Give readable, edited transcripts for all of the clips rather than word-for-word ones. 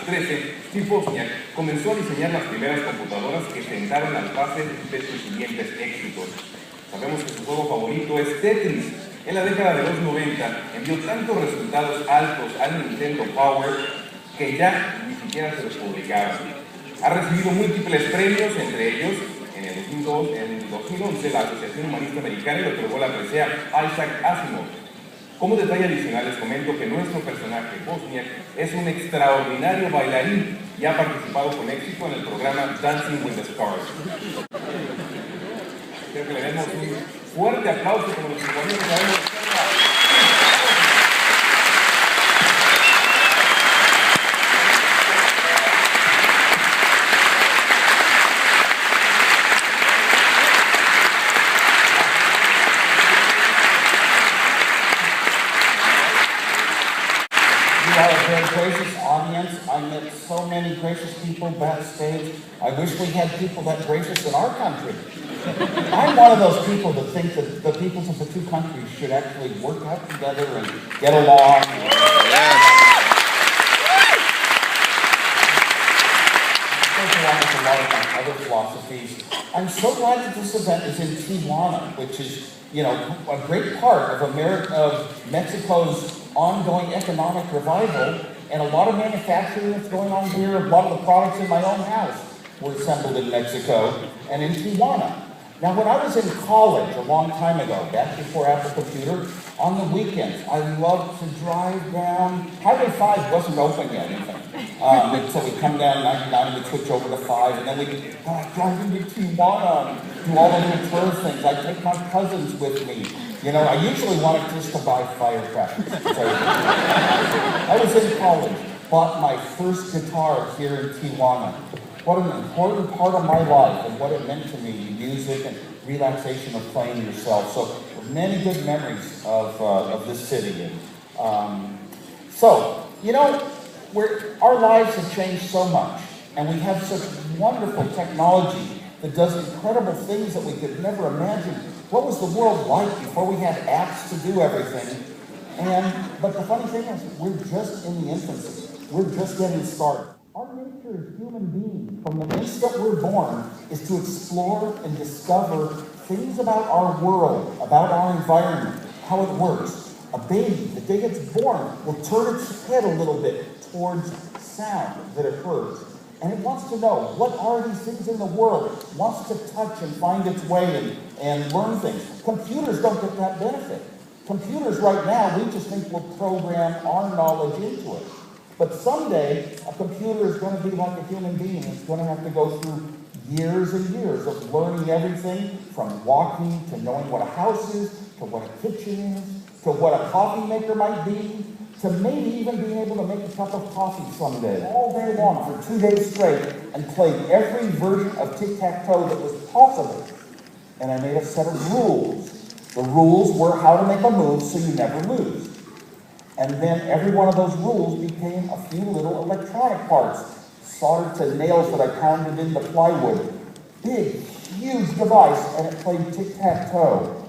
los 13, Steve Wozniak comenzó a diseñar las primeras computadoras que sentaron las bases de sus siguientes éxitos. Sabemos que su juego favorito es Tetris. En la década de los 90 envió tantos resultados altos al Nintendo Power que ya ni siquiera se los publicaban. Ha recibido múltiples premios, entre ellos, en el 2011, la Asociación Humanista Americana le otorgó la presea Isaac Asimov. Como detalle adicional les comento que nuestro personaje, Wozniak, es un extraordinario bailarín y ha participado con éxito en el programa Dancing with the Stars. Quiero que le demos un fuerte aplauso como los compañeros de la gracious audience. I met so many gracious people backstage. I wish we had people that gracious in our country. I'm one of those people that think that the peoples of the two countries should actually work out together and get along. Along with a lot of my other philosophies. I'm so glad that this event is in Tijuana, which is, a great part of Mexico's ongoing economic revival, and a lot of manufacturing that's going on here. A lot of the products in my own house were assembled in Mexico and in Tijuana. Now, when I was in college a long time ago, back before Apple Computer, on the weekends, I loved to drive down. Highway 5 wasn't open yet, so we'd come down 99 and we'd switch over to 5, and then we'd drive into Tijuana and do all the little tour things. I'd take my cousins with me. I usually wanted just to buy firecrackers. I was in college, bought my first guitar here in Tijuana. What an important part of my life and what it meant to me, music and relaxation of playing yourself. So many good memories of this city. Our lives have changed so much, and we have such wonderful technology that does incredible things that we could never imagine. What was the world like before we had apps to do everything? But the funny thing is, we're just in the infancy. We're just getting started. Our nature as human beings, from the instant we're born, is to explore and discover things about our world, about our environment, how it works. A baby, the day it's born, will turn its head a little bit towards sound that it hears. And it wants to know, what are these things in the world? It wants to touch and find its way and learn things. Computers don't get that benefit. Computers right now, we just think we'll program our knowledge into it. But someday, a computer is going to be like a human being. It's going to have to go through years and years of learning everything from walking to knowing what a house is, to what a kitchen is, to what a coffee maker might be, to maybe even being able to make a cup of coffee someday. All day long for 2 days straight and played every version of tic-tac-toe that was possible. And I made a set of rules. The rules were how to make a move so you never lose. And then every one of those rules became a few little electronic parts, soldered to nails that I pounded into plywood. Big, huge device, and it played tic-tac-toe.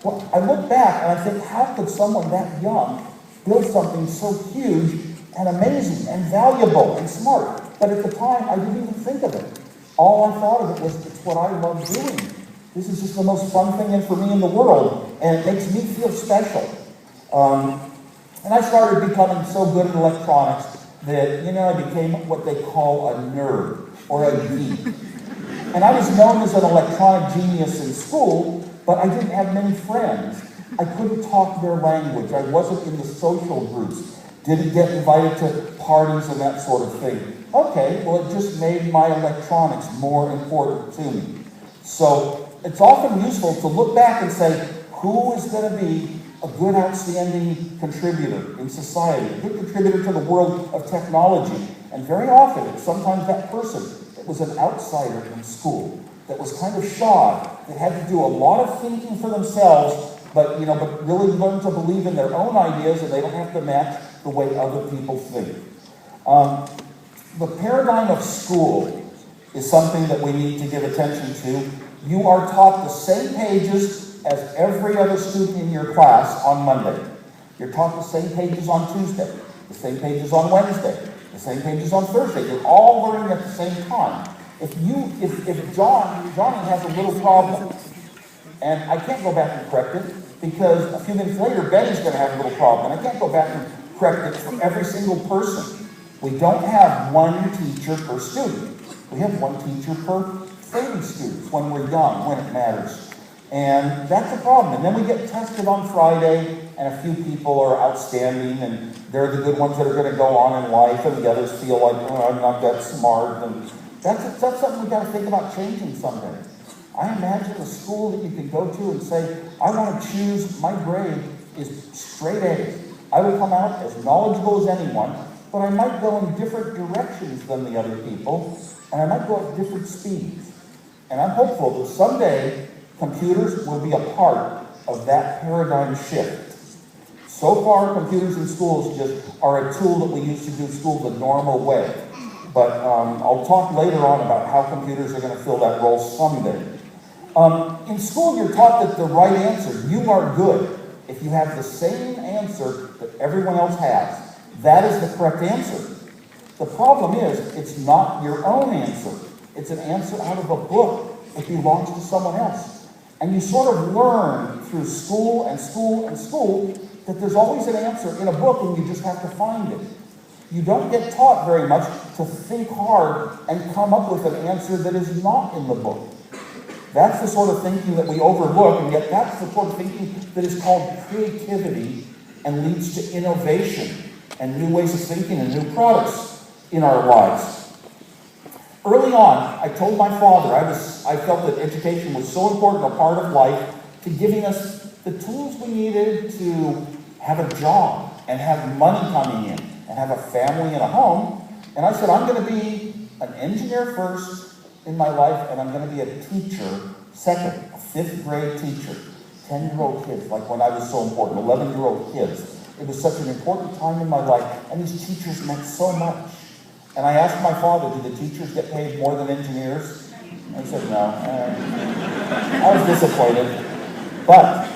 Well, I look back and I think, how could someone that young build something so huge and amazing and valuable and smart? But at the time, I didn't even think of it. All I thought of it was, it's what I love doing. This is just the most fun thing for me in the world, and it makes me feel special. And I started becoming so good at electronics that, I became what they call a nerd or a geek. And I was known as an electronic genius in school, but I didn't have many friends. I couldn't talk their language. I wasn't in the social groups. Didn't get invited to parties and that sort of thing. Okay, well, it just made my electronics more important to me. So it's often useful to look back and say, who is going to be a good, outstanding contributor in society, a good contributor to the world of technology? And very often, it's sometimes that person that was an outsider in school, that was kind of shy, that had to do a lot of thinking for themselves, but really learn to believe in their own ideas, and they don't have to match the way other people think. The paradigm of school is something that we need to give attention to. You are taught the same pages as every other student in your class on Monday. You're taught the same pages on Tuesday, the same pages on Wednesday, The same page is on Thursday. You're all learning at the same time. If Johnny has a little problem, and I can't go back and correct it, because a few minutes later, Betty's going to have a little problem, and I can't go back and correct it for every single person. We don't have one teacher per student. We have one teacher per 30 students when we're young, when it matters. And that's a problem. And then we get tested on Friday, and a few people are outstanding, and they're the good ones that are going to go on in life, and the others feel like, oh, I'm not that smart. And that's something we've got to think about changing someday. I imagine a school that you can go to and say, I want to choose, my grade is straight A's. I will come out as knowledgeable as anyone, but I might go in different directions than the other people, and I might go at different speeds. And I'm hopeful that someday computers will be a part of that paradigm shift. So far, computers in schools just are a tool that we use to do school the normal way. But I'll talk later on about how computers are going to fill that role someday. In school, you're taught that the right answer, you are good, if you have the same answer that everyone else has. That is the correct answer. The problem is, it's not your own answer. It's an answer out of a book. It belongs to someone else. And you sort of learn through school and school and school that there's always an answer in a book and you just have to find it. You don't get taught very much to think hard and come up with an answer that is not in the book. That's the sort of thinking that we overlook, and yet that's the sort of thinking that is called creativity and leads to innovation and new ways of thinking and new products in our lives. Early on, I told my father I felt that education was so important a part of life to giving us the tools we needed to have a job and have money coming in and have a family and a home. And I said, I'm going to be an engineer first in my life, and I'm going to be a teacher second, a 5th grade teacher. 10-year-old kids, like when I was so important, 11-year-old kids. It was such an important time in my life, and these teachers meant so much. And I asked my father, do the teachers get paid more than engineers? And he said, no. I was disappointed. But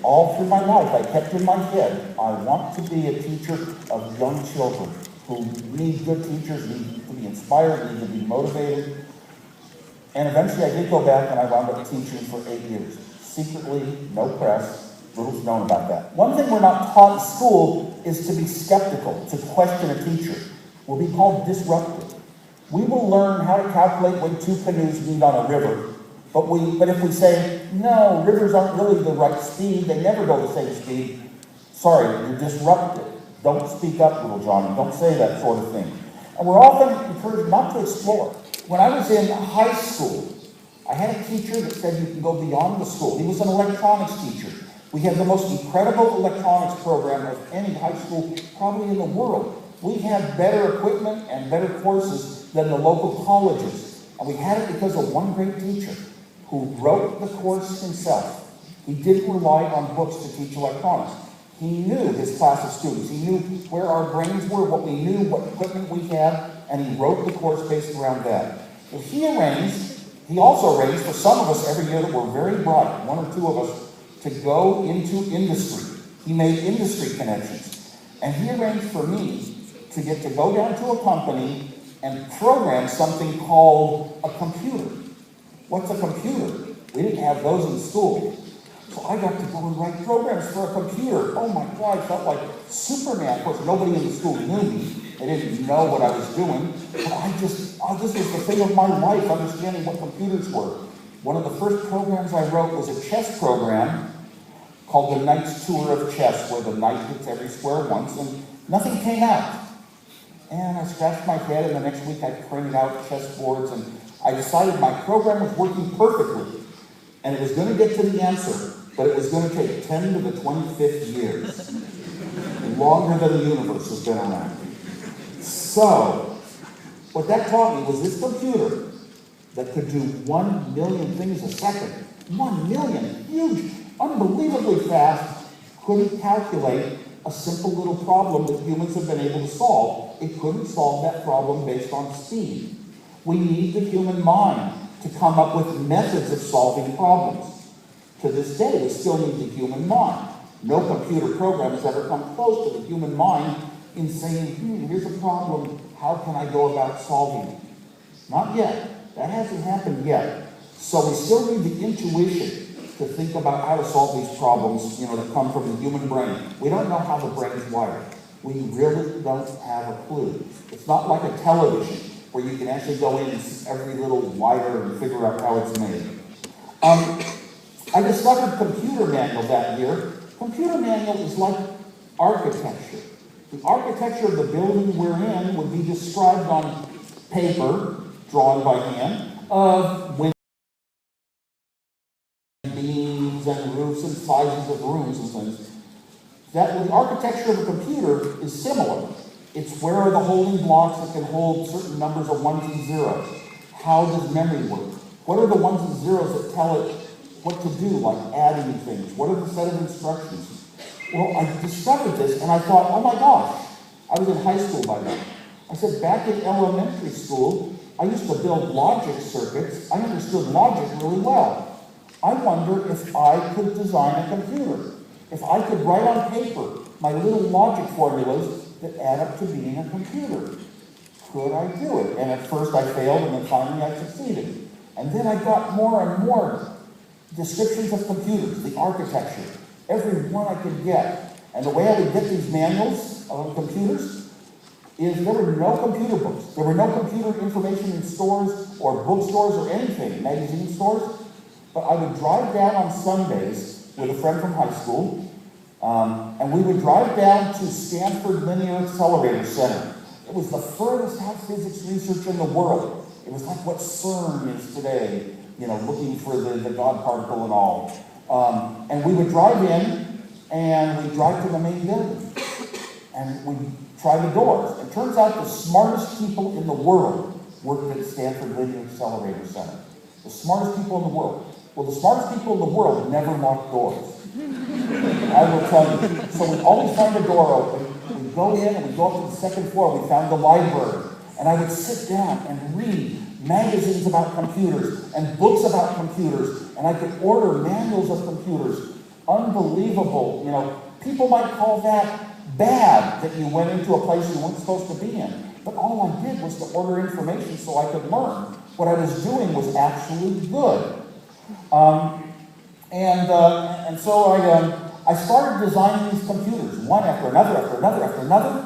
all through my life, I kept in my head, I want to be a teacher of young children who need good teachers, need to be inspired, need to be motivated. And eventually I did go back and I wound up teaching for 8 years. Secretly, no press, little's known about that. One thing we're not taught in school is to be skeptical, to question a teacher. We'll be called disruptive. We will learn how to calculate when 2 canoes meet on a river, but if we say, no, rivers aren't really the right speed, they never go the same speed, sorry, you're disruptive. Don't speak up, little Johnny. Don't say that sort of thing. And we're often encouraged not to explore. When I was in high school, I had a teacher that said you can go beyond the school. He was an electronics teacher. We had the most incredible electronics program of any high school probably in the world. We had better equipment and better courses than the local colleges. And we had it because of one great teacher who wrote the course himself. He didn't rely on books to teach electronics. He knew his class of students. He knew where our brains were, what we knew, what equipment we had, and he wrote the course based around that. But he also arranged for some of us every year that were very bright, 1 or 2 of us, to go into industry. He made industry connections. And he arranged for me to get to go down to a company and program something called a computer. What's a computer? We didn't have those in school. So I got to go and write programs for a computer. Oh my God, I felt like Superman. Of course, nobody in the school knew me. They didn't know what I was doing. But this was the thing of my life, understanding what computers were. One of the first programs I wrote was a chess program called The Knight's Tour of Chess, where the knight hits every square once, and nothing came out. And I scratched my head, and the next week I printed out chess boards, and I decided my program was working perfectly, and it was going to get to the answer, but it was going to take 10 to the 25th years, longer than the universe has been around. So, what that taught me was this computer that could do 1 million things a second, 1 million, huge, unbelievably fast, couldn't calculate a simple little problem that humans have been able to solve. It couldn't solve that problem based on speed. We need the human mind to come up with methods of solving problems. To this day, we still need the human mind. No computer program has ever come close to the human mind in saying, here's a problem, how can I go about solving it? Not yet. That hasn't happened yet. So we still need the intuition to think about how to solve these problems, that come from the human brain. We don't know how the brain is wired. We really don't have a clue. It's not like a television where you can actually go in and see every little wire and figure out how it's made. I discovered computer manual that year. Computer manual is like architecture. The architecture of the building we're in would be described on paper, drawn by hand, of windows, beams and roofs and sizes of rooms and things. That the architecture of a computer is similar. It's where are the holding blocks that can hold certain numbers of ones and zeros? How does memory work? What are the ones and zeros that tell it what to do, like adding things? What are the set of instructions? Well, I discovered this and I thought, oh my gosh, I was in high school by then. I said, back in elementary school, I used to build logic circuits. I understood logic really well. I wonder if I could design a computer. If I could write on paper my little logic formulas that add up to being a computer. Could I do it? And at first I failed, and then finally I succeeded. And then I got more and more descriptions of computers, the architecture, every one I could get. And the way I would get these manuals of computers is there were no computer books. There were no computer information in stores or bookstores or anything, magazine stores. But I would drive down on Sundays with a friend from high school, and we would drive down to Stanford Linear Accelerator Center. It was the furthest out physics research in the world. It was like what CERN is today, looking for the God particle and all. And we would drive in, and we'd drive to the main building. And we'd try the doors. It turns out the smartest people in the world worked at Stanford Linear Accelerator Center. The smartest people in the world. Well, the smartest people in the world never lock doors. I will tell you. So we always find a door open. We'd go in and we'd go up to the second floor. We found the library. And I would sit down and read magazines about computers and books about computers. And I could order manuals of computers. Unbelievable. People might call that bad, that you went into a place you weren't supposed to be in. But all I did was to order information so I could learn. What I was doing was actually good. And so I started designing these computers, one after another, after another, after another,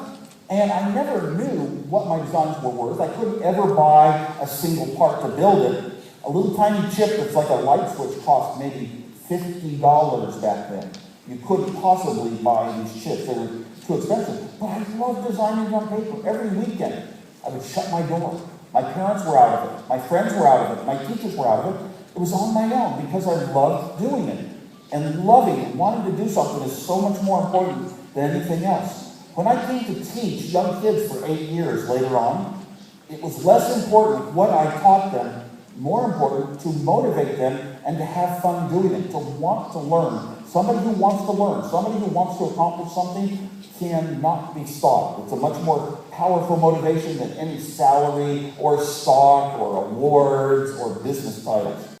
and I never knew what my designs were worth. I couldn't ever buy a single part to build it. A little tiny chip that's like a light switch cost maybe $50 back then. You couldn't possibly buy these chips. They were too expensive. But I loved designing on paper. Every weekend, I would shut my door. My parents were out of it. My friends were out of it. My teachers were out of it. It was on my own because I loved doing it. And loving it, wanting to do something is so much more important than anything else. When I came to teach young kids for 8 years later on, it was less important what I taught them, more important to motivate them and to have fun doing it, to want to learn. Somebody who wants to learn, somebody who wants to accomplish something cannot be stopped. It's a much more powerful motivation than any salary or stock or awards or business titles.